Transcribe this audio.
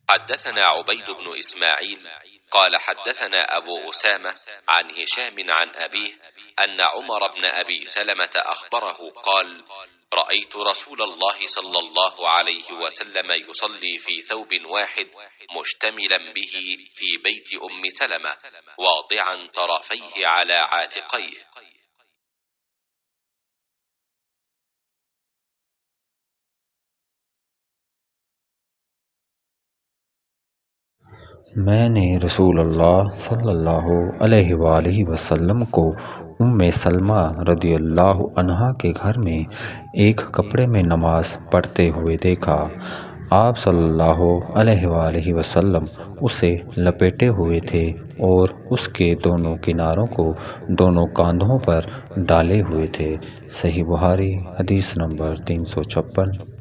حدثنا عبيد بن إسماعيل قال حدثنا أبو أسامة عن هشام عن أبيه أن عمر بن أبي سلمة أخبره قال: رأيت رسول الله صلى الله عليه وسلم يصلي في ثوب واحد مشتملا به في بيت أم سلمة واضعا طرفيه على عاتقيه. मैंने रसूलुल्लाह सल्लल्लाहु अलैहि वसल्लम को उम्मे सलमा रदियल्लाहु अन्हा के घर में एक कपड़े में नमाज पढ़ते हुए देखा। आप सल्लल्लाहु अलैहि वसल्लम उसे लपेटे हुए थे और उसके दोनों किनारों को दोनों कंधों पर डाले हुए थे। सही बुखारी हदीस नंबर 356।